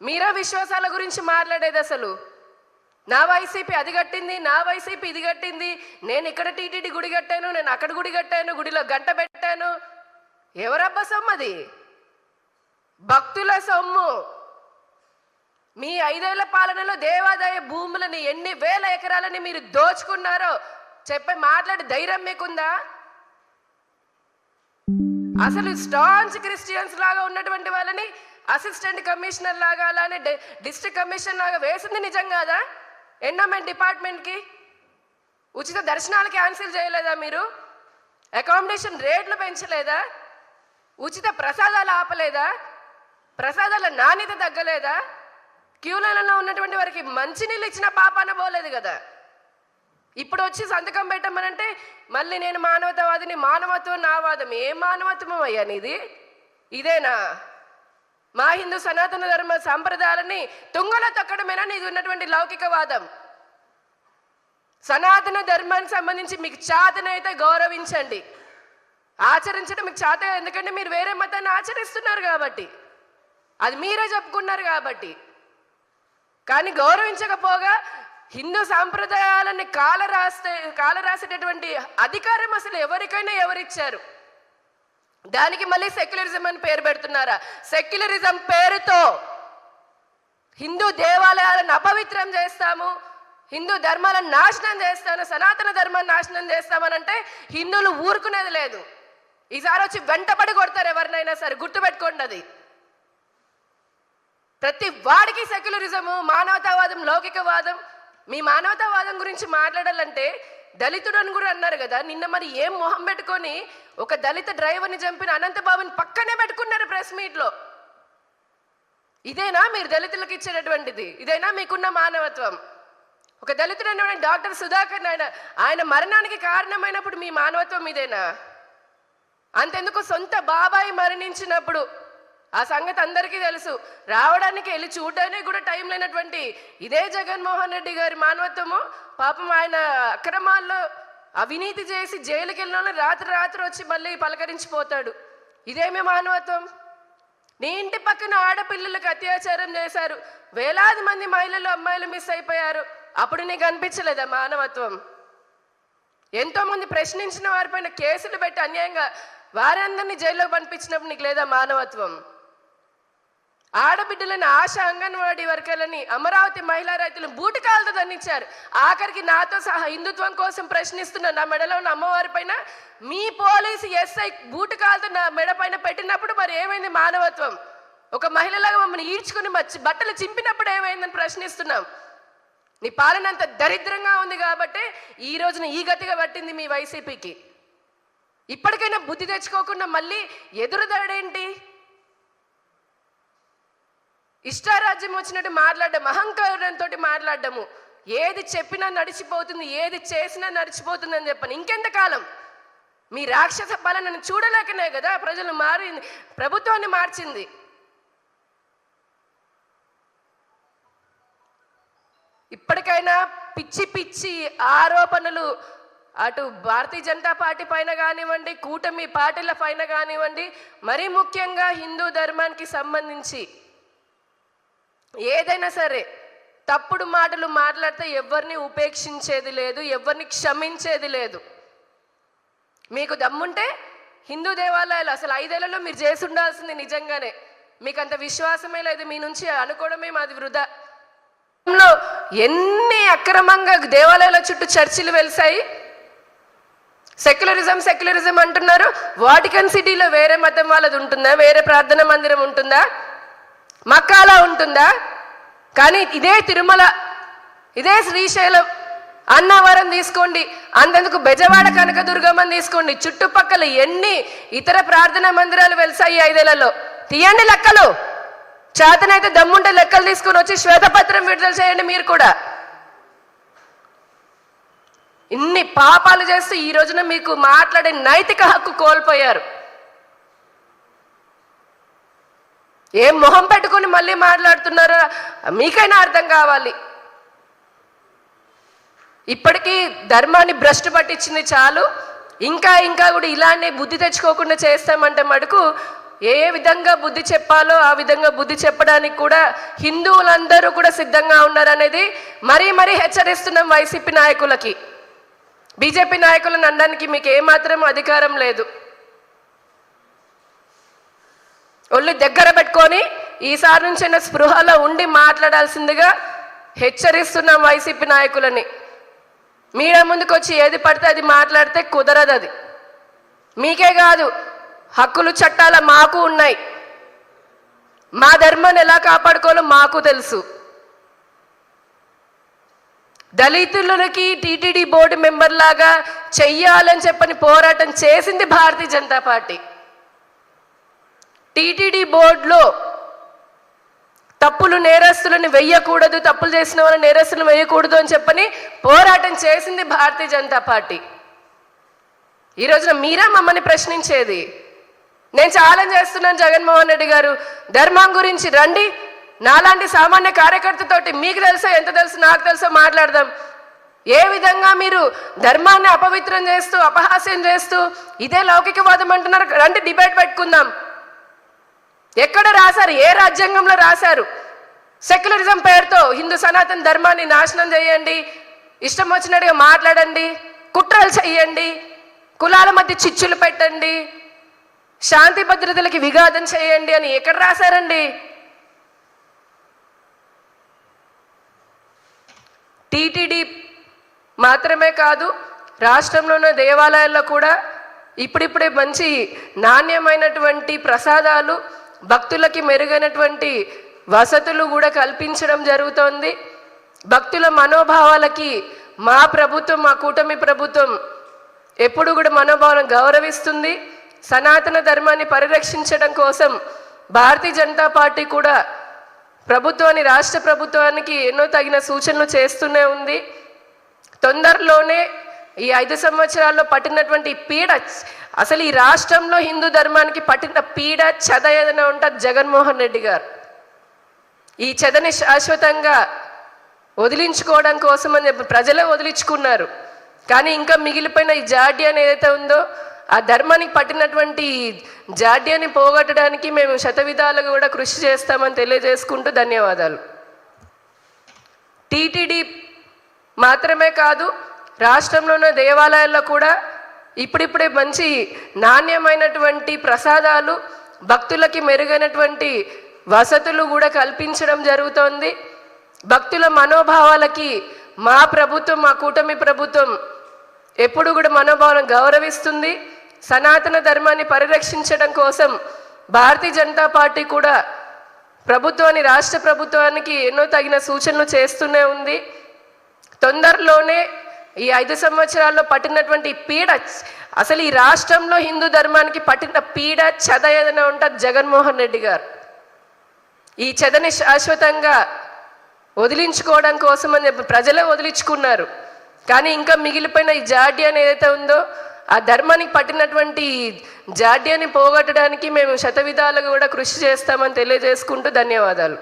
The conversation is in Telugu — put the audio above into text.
మీరా విశ్వాసాల గురించి మాట్లాడేది అసలు. నా వైసీపీ అది కట్టింది, నా వైసీపీ ఇది కట్టింది, నేను ఇక్కడ టీటీడీ గుడి కట్టాను, నేను అక్కడ గుడి కట్టాను, గుడిలో గంట పెట్టాను. ఎవరబ్బా సొమ్ము అది? భక్తుల సొమ్ము. మీ 5 ఏళ్ల పాలనలో దేవాదాయ భూములని ఎన్ని వేల ఎకరాలని మీరు దోచుకున్నారో మాట్లాడే ధైర్యం మీకుందా? అసలు స్టాన్స్ క్రిస్టియన్స్ లాగా ఉన్నటువంటి వాళ్ళని అసిస్టెంట్ కమిషనర్ లాగా, అలానే డిస్ట్రిక్ట్ కమిషనర్ లాగా వేసింది నిజం కాదా? ఎండోమెంట్ డిపార్ట్మెంట్కి ఉచిత దర్శనాలు క్యాన్సిల్ చేయలేదా మీరు? అకామిడేషన్ రేట్లు పెంచలేదా? ఉచిత ప్రసాదాలు ఆపలేదా? ప్రసాదాల నాణ్యత తగ్గలేదా? క్యూలలో ఉన్నటువంటి వారికి మంచినీళ్ళు ఇచ్చిన పాపాన పోలేదు కదా. ఇప్పుడు వచ్చి సంతకం పెట్టమనంటే మళ్ళీ నేను మానవతావాదిని, మానవత్వం నా వాదం. ఏం మానవత్వం అయ్యా నీది? ఇదేనా మా హిందూ సనాతన ధర్మ సాంప్రదాయాలని తుంగలో తొక్కడమేనా నీది ఉన్నటువంటి లౌకికవాదం? సనాతన ధర్మానికి సంబంధించి మీకు చేతనైతే గౌరవించండి, ఆచరించడం మీకు చేత. ఎందుకంటే మీరు వేరే మతాన్ని ఆచరిస్తున్నారు కాబట్టి, అది మీరే చెప్పుకున్నారు కాబట్టి. కానీ గౌరవించకపోగా హిందూ సాంప్రదాయాలని కాలరాసేటటువంటి అధికారం అసలు ఎవరికైనా ఎవరిచ్చారు? దానికి మళ్ళీ సెక్యులరిజం అని పేరు పెడుతున్నారా? సెక్యులరిజం పేరుతో హిందూ దేవాలయాలను అపవిత్రం చేస్తాము, హిందూ ధర్మాలను నాశనం చేస్తాను, సనాతన ధర్మాన్ని నాశనం చేస్తామనంటే హిందువులు ఊరుకునేది లేదు. ఈసారి వచ్చి వెంటబడి కొడతారు ఎవరినైనా సరే, గుర్తుపెట్టుకోండి. అది ప్రతి వాడికి సెక్యులరిజము, మానవతావాదం, లౌకికవాదం. మీ మానవతావాదం గురించి మాట్లాడాలంటే దళితుడు అని కూడా అన్నారు కదా నిన్న. మరి ఏం మొహం పెట్టుకొని ఒక దళిత డ్రైవర్ని చంపిన అనంతబాబుని పక్కనే పెట్టుకున్నారు ప్రెస్ మీట్లో. ఇదేనా మీరు దళితులకు ఇచ్చేటటువంటిది? ఇదేనా మీకున్న మానవత్వం? ఒక దళితుడు అనేటువంటి డాక్టర్ సుధాకర్ ఆయన మరణానికి కారణమైనప్పుడు మీ మానవత్వం ఇదేనా? అంతెందుకు సొంత బాబాయి మరణించినప్పుడు ఆ సంగతి అందరికీ తెలుసు, రావడానికి వెళ్ళి చూడడానికి కూడా టైం లేనటువంటి ఇదే జగన్మోహన్ రెడ్డి గారి మానవత్వము. పాపం ఆయన అక్రమాల్లో అవినీతి చేసి జైలుకి వెళ్ళిన రాత్రి వచ్చి మళ్ళీ పలకరించిపోతాడు. ఇదేమే మానవత్వం? నీ ఇంటి పక్కన ఆడపిల్లలకు అత్యాచారం చేశారు, వేలాది మంది మహిళలు, అమ్మాయిలు మిస్ అయిపోయారు. అప్పుడు నీకు అనిపించలేదా మానవత్వం? ఎంతో మంది ప్రశ్నించిన వారిపైన కేసులు పెట్టి అన్యాయంగా వారందరినీ జైల్లో పంపించినప్పుడు నీకు లేదా మానవత్వం? ఆడబిడ్డలని ఆశ అంగన్వాడీ వర్కర్లని, అమరావతి మహిళా రైతులను బూటకాలతో దండించారు. ఆఖరికి నాతో సహా హిందుత్వం కోసం ప్రశ్నిస్తున్న నా మెడలో ఉన్న అమ్మవారి పైన మీ పోలీసు ఎస్ఐ బూటకాలతో నా మెడ పైన పెట్టినప్పుడు మరి ఏమైంది మానవత్వం? ఒక మహిళలాగా మమ్మల్ని ఈడ్చుకుని బట్టలు చింపినప్పుడు ఏమైందని ప్రశ్నిస్తున్నాం. నీ పాలన అంత దరిద్రంగా ఉంది కాబట్టి ఈ రోజున ఈ గతిగా పట్టింది మీ వైసీపీకి. ఇప్పటికైనా బుద్ధి తెచ్చుకోకుండా మళ్ళీ ఎదురుదాడేంటి? ఇష్టారాజ్యం వచ్చినట్టు మాట్లాడడం, అహంకారంతో మాట్లాడము. ఏది చెప్పినా నడిచిపోతుంది, ఏది చేసినా నడిచిపోతుంది అని చెప్పని ఇంకెంతకాలం? మీ రాక్షస పాలనను చూడలేకనే కదా ప్రజలు ప్రభుత్వాన్ని మార్చింది. ఇప్పటికైనా పిచ్చి పిచ్చి ఆరోపణలు అటు భారతీయ జనతా పార్టీ పైన కానివ్వండి, కూటమి పార్టీల పైన కానివ్వండి, మరీ ముఖ్యంగా హిందూ ధర్మానికి సంబంధించి ఏదైనా సరే తప్పుడు మాటలు మాట్లాడితే ఎవరిని ఉపేక్షించేది లేదు, ఎవరిని క్షమించేది లేదు. మీకు దమ్ముంటే హిందూ దేవాలయాలు అసలు 5 ఏళ్లలో మీరు చేసి ఉండాల్సింది. నిజంగానే మీకు అంత విశ్వాసమే లేదు, మీ నుంచి అనుకోవడమే మాది వృధా. ఎన్ని అక్రమంగా దేవాలయాల చుట్టూ చర్చిలు వెలిసాయి. సెక్యులరిజం అంటున్నారు. వాటికన్ సిటీలో వేరే మతం వాళ్ళది ఉంటుందా? వేరే ప్రార్థన మందిరం ఉంటుందా? మక్కాలా ఉంటుందా? కానీ ఇదే తిరుమల, ఇదే శ్రీశైలం, అన్నవరం తీసుకోండి, అంతెందుకు బెజవాడ కనకదుర్గమ్మని తీసుకోండి, చుట్టుపక్కల ఎన్ని ఇతర ప్రార్థనా మందిరాలు వెలిసాయి 5 ఏళ్లలో? తీయండి లెక్కలు. చేతనైతే దమ్ముంటే లెక్కలు తీసుకొని వచ్చి శ్వేతపత్రం విడుదల చేయండి. మీరు కూడా ఇన్ని పాపాలు చేస్తూ ఈ రోజున మీకు మాట్లాడే నైతిక హక్కు కోల్పోయారు. ఏం మొహం పెట్టుకుని మళ్ళీ మాట్లాడుతున్నారో మీకైనా అర్థం కావాలి. ఇప్పటికీ ధర్మాన్ని భ్రష్టు పట్టించింది చాలు. ఇంకా కూడా ఇలానే బుద్ధి తెచ్చుకోకుండా చేస్తామంటే మటుకు ఏ విధంగా బుద్ధి చెప్పాలో ఆ విధంగా బుద్ధి చెప్పడానికి కూడా హిందువులందరూ కూడా సిద్ధంగా ఉన్నారనేది మరీ హెచ్చరిస్తున్నాం వైసీపీ నాయకులకి. బీజేపీ నాయకులను అనడానికి మీకు ఏమాత్రం అధికారం లేదు. ఒళ్ళు దగ్గర పెట్టుకొని ఈసారి నుంచి స్పృహలో ఉండి మాట్లాడాల్సిందిగా హెచ్చరిస్తున్నాం వైసీపీ నాయకులని. మీడియా ముందుకు వచ్చి ఏది పడితే అది మాట్లాడితే కుదరదు. అది మీకే కాదు, హక్కులు చట్టాల మాకు ఉన్నాయి. మా ధర్మాన్ని ఎలా కాపాడుకోవాలో మాకు తెలుసు. దళితులకి టీటీడీ బోర్డు మెంబర్ లాగా చెయ్యాలని చెప్పని పోరాటం చేసింది భారతీయ జనతా పార్టీ. టీటీడీ బోర్డులో తప్పులు నేరస్తులను వెయ్యకూడదు, తప్పులు చేసిన వాళ్ళని నేరస్తులను వేయకూడదు అని చెప్పని పోరాటం చేసింది భారతీయ జనతా పార్టీ. ఈ రోజున మీరా మమ్మల్ని ప్రశ్నించేది? నేను ఛాలెంజ్ చేస్తున్నాను జగన్మోహన్ రెడ్డి గారు, ధర్మం గురించి రండి, నాలాంటి సామాన్య కార్యకర్తతోటి మీకు తెలుసో ఎంత తెలుసు నాకు తెలుసో మాట్లాడదాం. ఏ విధంగా మీరు ధర్మాన్ని అపవిత్రం చేస్తూ అపహాస్యం చేస్తూ ఇదే లౌకికవాదం అంటున్నారు? రండి, డిబేట్ పెట్టుకుందాం. ఎక్కడ రాశారు? ఏ రాజ్యాంగంలో రాశారు? సెక్యులరిజం పేరుతో హిందూ సనాతన ధర్మాన్ని నాశనం చేయండి, ఇష్టం వచ్చినట్టుగా మాట్లాడండి, కుట్రలు చెయ్యండి, కులాల మధ్య చిచ్చులు పెట్టండి, శాంతి భద్రతలకి విఘాతం చేయండి అని ఎక్కడ రాశారండి? టీటీడీ మాత్రమే కాదు, రాష్ట్రంలో ఉన్న దేవాలయాల్లో కూడా ఇప్పుడిప్పుడే మంచి నాణ్యమైనటువంటి ప్రసాదాలు, భక్తులకి మెరుగైనటువంటి వసతులు కూడా కల్పించడం జరుగుతోంది. భక్తుల మనోభావాలకి మా ప్రభుత్వం, మా కూటమి ప్రభుత్వం ఎప్పుడు కూడా మనోభావాలను గౌరవిస్తుంది. సనాతన ధర్మాన్ని పరిరక్షించడం కోసం భారతీయ జనతా పార్టీ కూడా ప్రభుత్వాన్ని, రాష్ట్ర ప్రభుత్వానికి ఎన్నో తగిన సూచనలు చేస్తూనే ఉంది. తొందరలోనే ఈ 5 సంవత్సరాల్లో పట్టినటువంటి పీడ, అసలు ఈ రాష్ట్రంలో హిందూ ధర్మానికి పట్టిన పీడ చెద ఏదైనా ఉంటుంది జగన్మోహన్ రెడ్డి గారు. ఈ చెదని శాశ్వతంగా వదిలించుకోవడం కోసం అని చెప్పి ప్రజలే వదిలించుకున్నారు. కానీ ఇంకా మిగిలిపోయిన ఈ జాడ్యాన్ని ఏదైతే ఉందో ఆ ధర్మానికి పట్టినటువంటి జాడ్యాన్ని పోగొట్టడానికి మేము శతవిధాలుగా కూడా కృషి చేస్తామని తెలియజేసుకుంటూ ధన్యవాదాలు. టీటీడీ మాత్రమే కాదు, రాష్ట్రంలో ఉన్న దేవాలయాల్లో కూడా ఇప్పుడిప్పుడే మంచి నాణ్యమైనటువంటి ప్రసాదాలు, భక్తులకి మెరుగైనటువంటి వసతులు కూడా కల్పించడం జరుగుతోంది. భక్తుల మనోభావాలకి మా ప్రభుత్వం, మా కూటమి ప్రభుత్వం ఎప్పుడు కూడా మనోభావాలను గౌరవిస్తుంది. సనాతన ధర్మాన్ని పరిరక్షించడం కోసం భారతీయ జనతా పార్టీ కూడా ప్రభుత్వాన్ని, రాష్ట్ర ప్రభుత్వానికి ఎన్నో తగిన సూచనలు చేస్తూనే ఉంది. తొందరలోనే ఈ 5 సంవత్సరాల్లో పట్టినటువంటి పీడ, అసలు ఈ రాష్ట్రంలో హిందూ ధర్మానికి పట్టిన పీడ చెద ఏదైనా ఉంటుంది జగన్మోహన్ రెడ్డి గారు. ఈ చెదని శాశ్వతంగా వదిలించుకోవడం కోసం అని చెప్పి ప్రజలే వదిలించుకున్నారు. కానీ ఇంకా మిగిలిపోయిన ఈ జాడ్యాన్ని ఏదైతే ఉందో ఆ ధర్మానికి పట్టినటువంటి జాడ్యాన్ని పోగొట్టడానికి మేము శతవిధాలుగా కూడా కృషి చేస్తామని తెలియజేసుకుంటూ ధన్యవాదాలు.